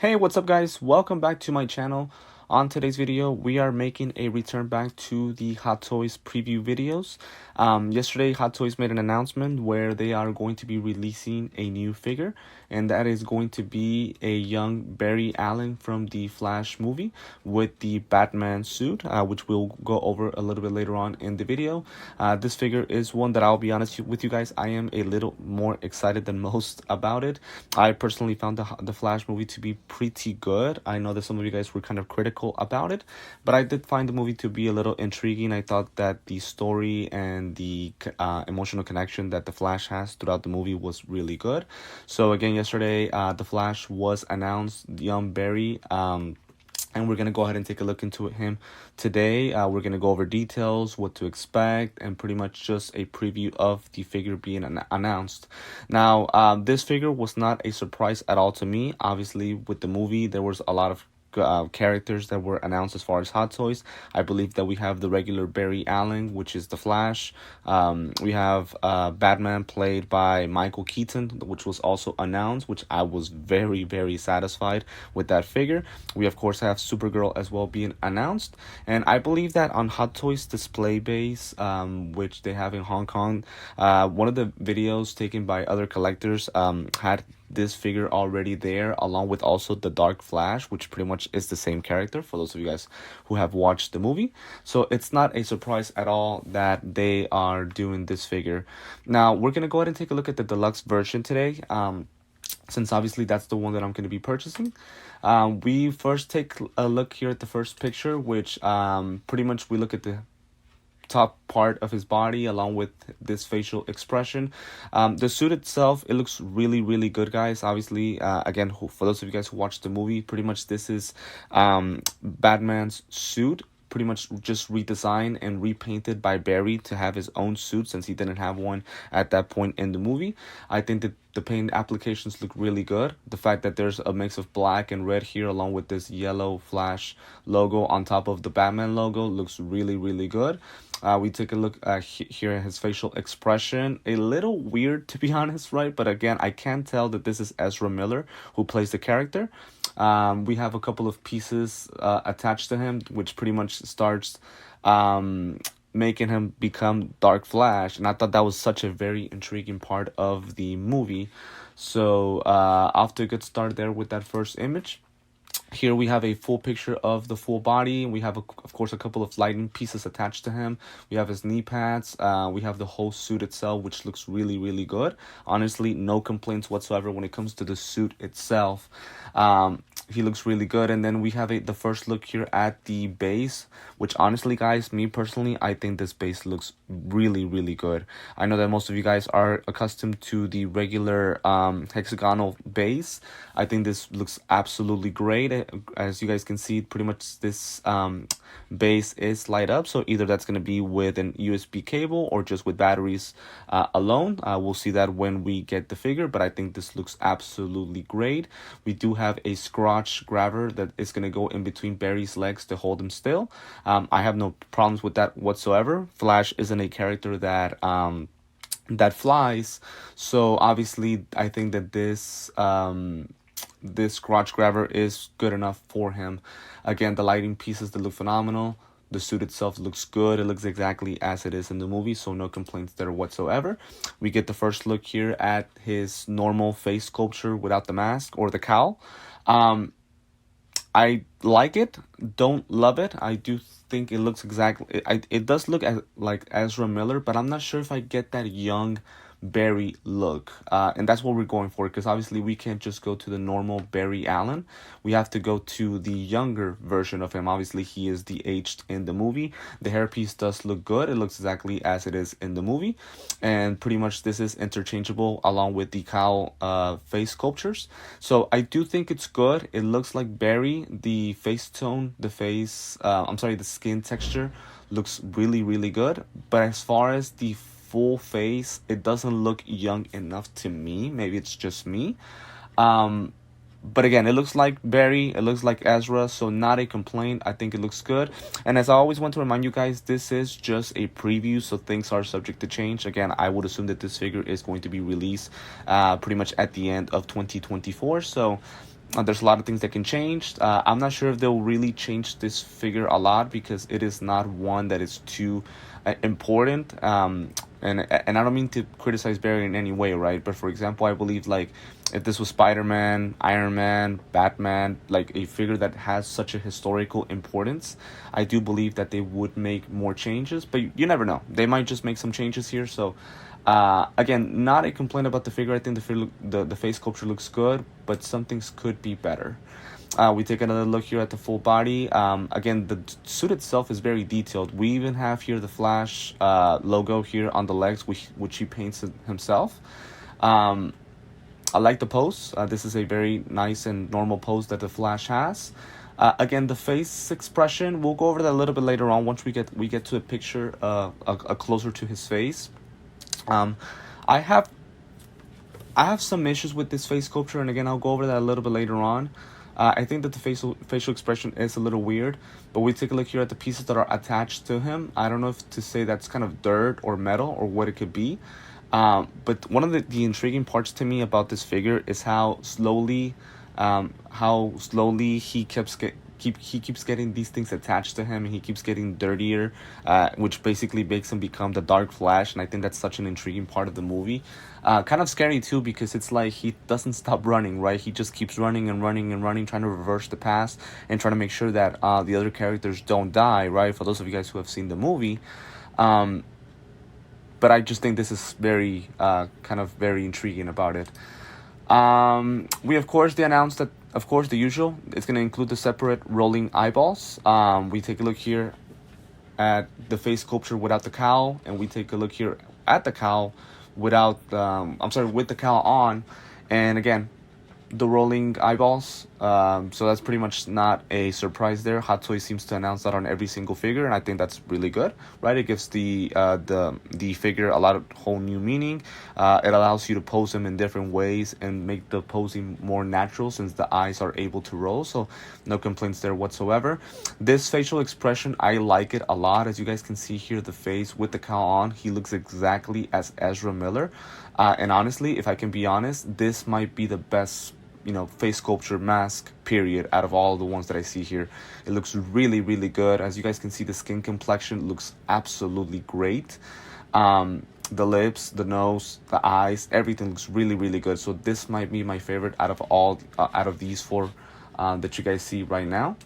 Hey, what's up guys? Welcome back to my channel. On today's video, we are making a return back to the Hot Toys preview videos. Yesterday, Hot Toys made an announcement where they are going to be releasing a new figure, and that is going to be a young Barry Allen from the Flash movie with the Batman suit, which we'll go over a little bit later on in the video. This figure is one that I'll be honest with you guys, I am a little more excited than most about it. I personally found the Flash movie to be pretty good. I know that some of you guys were kind of critical about it, but I did find the movie to be a little intriguing. I thought that the story and the emotional connection that the Flash has throughout the movie was really good. So again, yesterday, the Flash was announced, young Barry. And we're going to go ahead and take a look into him today. We're going to go over details, what to expect, and pretty much just a preview of the figure being announced. Now, this figure was not a surprise at all to me. Obviously, with the movie, there was a lot of characters that were announced as far as Hot Toys. I believe that we have the regular Barry Allen, which is the Flash. We have Batman played by Michael Keaton, which was also announced, which I was very, very satisfied with that figure. We, of course, have Supergirl as well being announced. And I believe that on Hot Toys display base, which they have in Hong Kong, one of the videos taken by other collectors had this figure already there, along with also the Dark Flash, which pretty much is the same character for those of you guys who have watched the movie. So it's not a surprise at all that they are doing this figure. Now we're gonna go ahead and take a look at the deluxe version today, since obviously that's the one that I'm going to be purchasing. We first take a look here at the first picture, which pretty much we look at the top part of his body along with this facial expression. The suit itself, it looks really, really good, guys. Obviously, again, for those of you guys who watched the movie, pretty much this is Batman's suit, pretty much just redesigned and repainted by Barry to have his own suit, since he didn't have one at that point in the movie. I think that the paint applications look really good. The fact that there's a mix of black and red here along with this yellow Flash logo on top of the Batman logo looks really, really good. We take a look here at his facial expression. A little weird, to be honest, right? But again, I can tell that this is Ezra Miller who plays the character. We have a couple of pieces attached to him, which pretty much starts making him become Dark Flash. And I thought that was such a very intriguing part of the movie. So off to a good start there with that first image. Here we have a full picture of the full body. We have, of course, a couple of lighting pieces attached to him. We have his knee pads. We have the whole suit itself, which looks really, really good. Honestly, no complaints whatsoever when it comes to the suit itself. He looks really good. And then we have the first look here at the base, which honestly, guys, me personally, I think this base looks really, really good. I know that most of you guys are accustomed to the regular hexagonal base. I think this looks absolutely great. As you guys can see, pretty much this base is light up, so either that's going to be with an USB cable or just with batteries alone. We'll see that when we get the figure, but I think this looks absolutely great. We do have a scratch grabber that is going to go in between Barry's legs to hold him still. I have no problems with that whatsoever. Flash isn't a character that that flies, so obviously I think that this crotch grabber is good enough for him. Again, the lighting pieces, they look phenomenal. The suit itself looks good. It looks exactly as it is in the movie, so no complaints there whatsoever. We get the first look here at his normal face sculpture without the mask or the cowl. I like it, don't love it. I do think it looks exactly, it does look like Ezra Miller, but I'm not sure if I get that young Barry look, and that's what we're going for, because obviously we can't just go to the normal Barry Allen. We have to go to the younger version of him. Obviously he is de-aged in the movie. The hairpiece does look good. It looks exactly as it is in the movie, and pretty much this is interchangeable along with the cowl face sculptures. So I do think it's good. It looks like Barry. The face tone, the skin texture looks really, really good. But as far as the full face, it doesn't look young enough to me. Maybe it's just me. But again, it looks like Barry, it looks like Ezra, so not a complaint. I think it looks good. And as I always want to remind you guys, this is just a preview, so things are subject to change. Again, I would assume that this figure is going to be released pretty much at the end of 2024. So There's a lot of things that can change. I'm not sure if they'll really change this figure a lot because it is not one that is too important. And I don't mean to criticize Barry in any way, right? But for example, I believe like if this was Spider-Man, Iron Man, Batman, like a figure that has such a historical importance, I do believe that they would make more changes. But you never know. They might just make some changes here. So again, not a complaint about the figure. I think the face sculpture looks good, but some things could be better. We take another look here at the full body. Again, the suit itself is very detailed. We even have here the Flash logo here on the legs, which he paints himself. I like the pose. This is a very nice and normal pose that the Flash has. Again, the face expression, we'll go over that a little bit later on once we get to a picture a closer to his face. I have some issues with this face sculpture, and again, I'll go over that a little bit later on. I think that the facial expression is a little weird, but we take a look here at the pieces that are attached to him. I don't know if to say that's kind of dirt or metal or what it could be. But one of the intriguing parts to me about this figure is how slowly he keeps getting these things attached to him, and he keeps getting dirtier, which basically makes him become the Dark Flash. And I think that's such an intriguing part of the movie. Kind of scary too, because it's like he doesn't stop running, right? He just keeps running and running and running, trying to reverse the past and trying to make sure that the other characters don't die, right? For those of you guys who have seen the movie. But I just think this is very kind of very intriguing about it. They announced that, of course, the usual. It's going to include the separate rolling eyeballs. We take a look here at the face sculpture without the cowl, and we take a look here at the cowl with the cowl on. And again, the rolling eyeballs. So that's pretty much not a surprise there. Hot Toys seems to announce that on every single figure, and I think that's really good, right? It gives the figure a lot of whole new meaning. It allows you to pose them in different ways and make the posing more natural since the eyes are able to roll. So no complaints there whatsoever. This facial expression, I like it a lot. As you guys can see here, the face with the cowl on, he looks exactly as Ezra Miller. And honestly, if I can be honest, this might be the best face sculpture mask period out of all the ones that I see here. It looks really, really good. As you guys can see, the skin complexion looks absolutely great. The lips, the nose, the eyes, everything looks really, really good. So this might be my favorite out of these four that you guys see right now.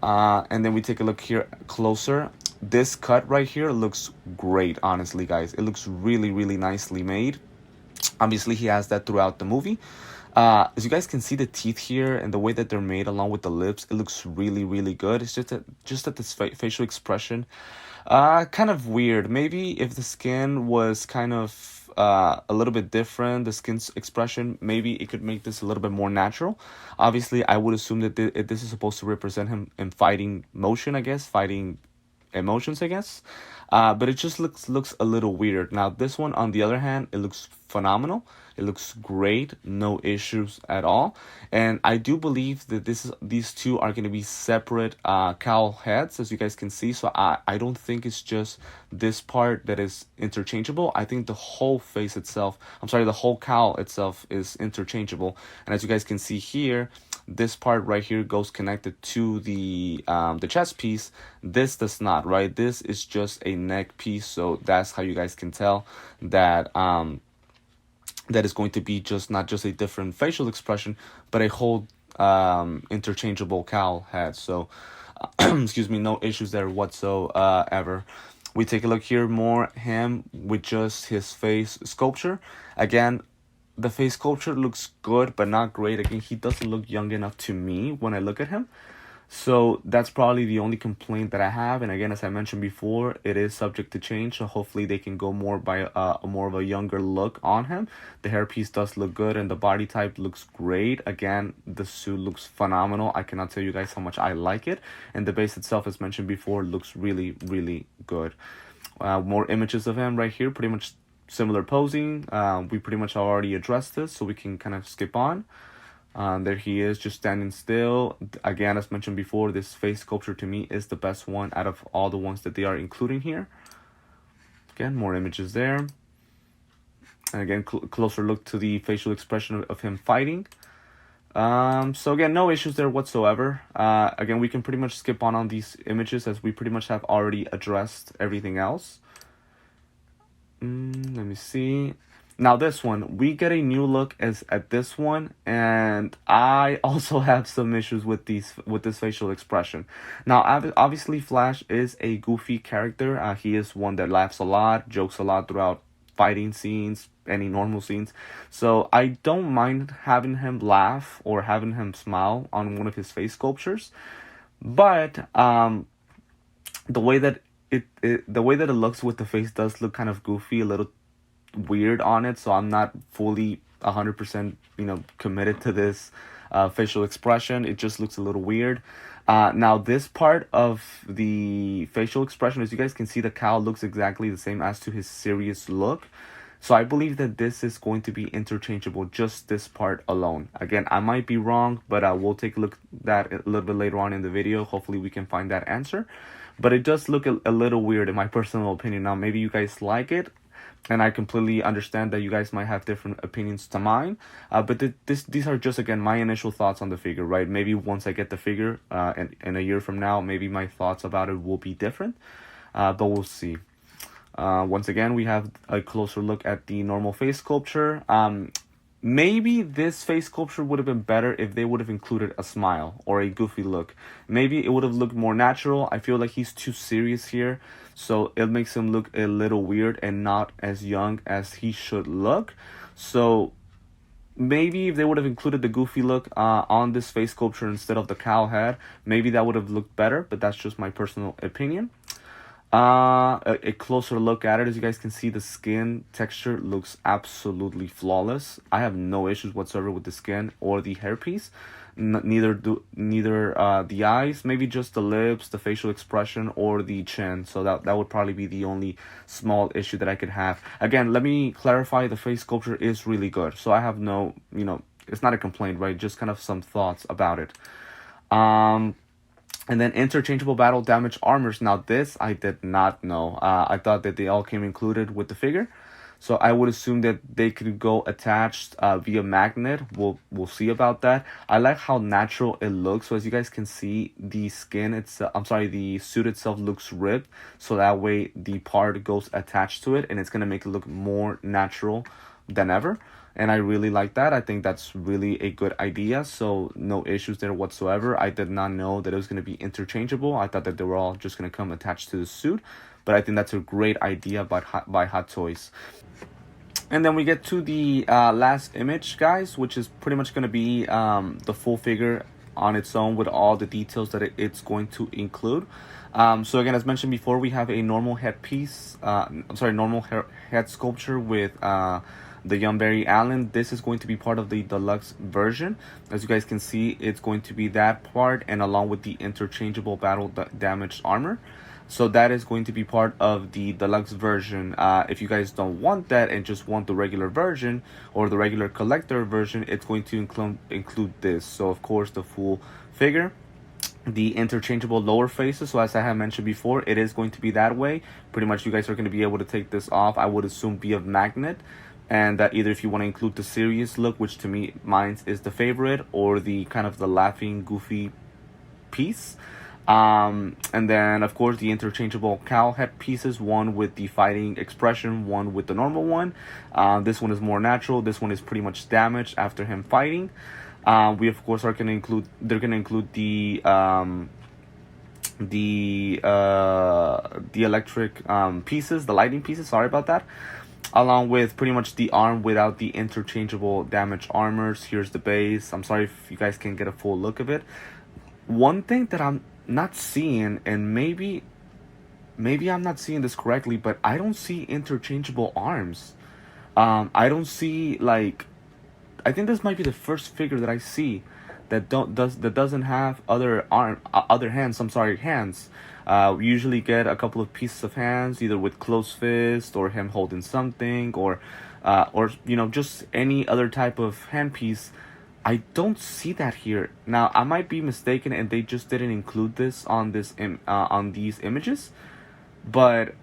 And then we take a look here closer. This cut right here looks great, honestly, guys. It looks really, really nicely made. Obviously, he has that throughout the movie. As you guys can see, the teeth here and the way that they're made along with the lips, it looks really, really good. It's just that this facial expression, kind of weird. Maybe if the skin was kind of a little bit different, the skin's expression, maybe it could make this a little bit more natural. Obviously, I would assume that this is supposed to represent him in fighting motion, I guess, fighting emotions, I guess. But it just looks a little weird. Now, this one, on the other hand, it looks phenomenal. It looks great, no issues at all. And I do believe that these two are going to be separate cowl heads, as you guys can see. So I don't think it's just this part that is interchangeable. I think the whole the whole cowl itself is interchangeable. And as you guys can see here, this part right here goes connected to the chest piece. This does not, right? This is just a neck piece. So that's how you guys can tell that that is going to be not just a different facial expression, but a whole interchangeable cowl head. So, excuse me, no issues there whatsoever. We take a look here more him with just his face sculpture. Again, the face sculpture looks good, but not great. Again, he doesn't look young enough to me when I look at him. So that's probably the only complaint that I have. And again, as I mentioned before, it is subject to change. So hopefully they can go more by more of a younger look on him. The hairpiece does look good and the body type looks great. Again, the suit looks phenomenal. I cannot tell you guys how much I like it. And the base itself, as mentioned before, looks really, really good. More images of him right here, pretty much similar posing. We pretty much already addressed this, so we can kind of skip on. There he is, just standing still. Again, as mentioned before, this face sculpture to me is the best one out of all the ones that they are including here. Again, more images there. And again, closer look to the facial expression of him fighting. So again, no issues there whatsoever. Again, we can pretty much skip on these images as we pretty much have already addressed everything else. Let me see. Now this one, we get a new look as at this one, and I also have some issues with this facial expression. Now, obviously, Flash is a goofy character. He is one that laughs a lot, jokes a lot throughout fighting scenes, any normal scenes. So I don't mind having him laugh or having him smile on one of his face sculptures, but the way that the way that it looks with the face does look kind of goofy, a little weird on it, so I'm not fully 100% committed to this facial expression. It just looks a little weird. Now this part of the facial expression, as you guys can see, the cowl looks exactly the same as to his serious look. So I believe that this is going to be interchangeable, just this part alone. Again, I might be wrong, but we'll take a look at that a little bit later on in the video. Hopefully we can find that answer. But it does look a little weird in my personal opinion. Now, maybe you guys like it, and I completely understand that you guys might have different opinions to mine. But these are just, again, my initial thoughts on the figure, right? Maybe once I get the figure, in a year from now, maybe my thoughts about it will be different. But we'll see. Once again, we have a closer look at the normal face sculpture. Maybe this face sculpture would have been better if they would have included a smile or a goofy look. Maybe it would have looked more natural. I feel like he's too serious here, so it makes him look a little weird and not as young as he should look. So maybe if they would have included the goofy look on this face sculpture instead of the cowl head, maybe that would have looked better, but that's just my personal opinion. A closer look at it, as you guys can see, the skin texture looks absolutely flawless. I have no issues whatsoever with the skin or the hairpiece. Neither the eyes, maybe just the lips, the facial expression, or the chin. So that would probably be the only small issue that I could have. Again, let me clarify, the face sculpture is really good, so I have no, it's not a complaint, right? Just kind of some thoughts about it. And then interchangeable battle damage armors. Now this I did not know. I thought that they all came included with the figure. So I would assume that they could go attached via magnet. We'll see about that. I like how natural it looks. So as you guys can see, the the suit itself looks ripped. So that way the part goes attached to it, and it's gonna make it look more natural than ever. And I really like that. I think that's really a good idea. So no issues there whatsoever. I did not know that it was going to be interchangeable. I thought that they were all just going to come attached to the suit. But I think that's a great idea by Hot Toys. And then we get to the last image, guys, which is pretty much going to be the full figure on its own with all the details that it's going to include. So again, as mentioned before, we have a normal headpiece. Normal head sculpture with the young Barry Allen. This is going to be part of the deluxe version. As you guys can see, it's going to be that part, and along with the interchangeable battle damaged armor. So that is going to be part of the deluxe version. If you guys don't want that and just want the regular version or the regular collector version, it's going to include this. So of course the full figure, the interchangeable lower faces. So as I have mentioned before, it is going to be that way. Pretty much you guys are going to be able to take this off, I would assume, via magnet. And that either if you want to include the serious look, which to me, mine is the favorite, or the kind of the laughing, goofy piece. And then, of course, the interchangeable cowl head pieces, one with the fighting expression, one with the normal one. This one is more natural. This one is pretty much damaged after him fighting. We, of course, they're going to include the electric pieces, the lighting pieces, sorry about that. Along with pretty much the arm without the interchangeable damage armors. Here's the base. I'm sorry if you guys can get a full look of it. One thing that I'm not seeing, and maybe I'm not seeing this correctly, but I don't see interchangeable arms. I don't see, like, I think this might be the first figure that I see that doesn't have other hands. We usually get a couple of pieces of hands, either with closed fist or him holding something, or just any other type of hand piece. I don't see that here. Now I might be mistaken, and they just didn't include this on these images, but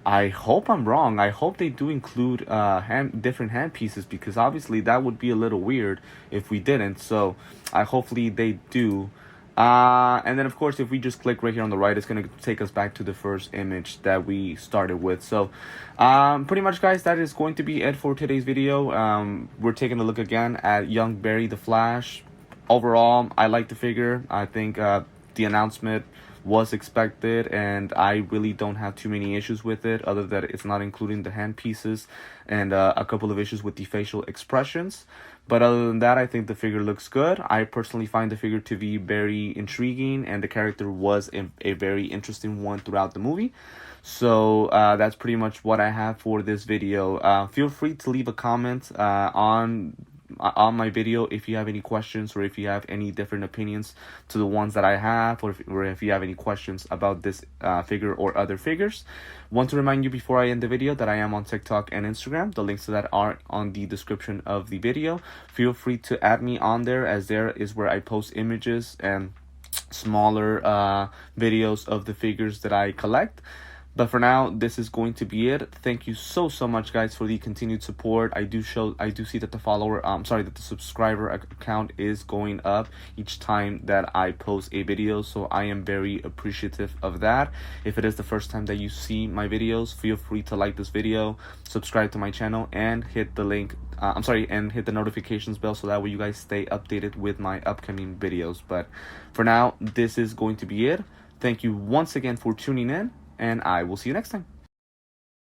I hope I'm wrong. I hope they do include different hand pieces, because obviously that would be a little weird if we didn't. So I hopefully they do. And then of course, if we just click right here on the right, it's gonna take us back to the first image that we started with. So pretty much, guys, that is going to be it for today's video. We're taking a look again at Young Barry the Flash. Overall, I like the figure. I think the announcement was expected, and I really don't have too many issues with it, other than it's not including the hand pieces and a couple of issues with the facial expressions. But other than that, I think the figure looks good. I personally find the figure to be very intriguing, and the character was a very interesting one throughout the movie. So that's pretty much what I have for this video. Feel free to leave a comment on my video if you have any questions, or if you have any different opinions to the ones that I have, or if you have any questions about this figure or other figures. Want to remind you before I end the video that I am on TikTok and Instagram. The links to that are on the description of the video. Feel free to add me on there, as there is where I post images and smaller videos of the figures that I collect. But for now, this is going to be it. Thank you so much, guys, for the continued support. I do see that the subscriber account is going up each time that I post a video, so I am very appreciative of that. If it is the first time that you see my videos, feel free to like this video, subscribe to my channel, and hit the link and hit the notifications bell, so that way you guys stay updated with my upcoming videos. But for now, this is going to be it. Thank you once again for tuning in, and I will see you next time.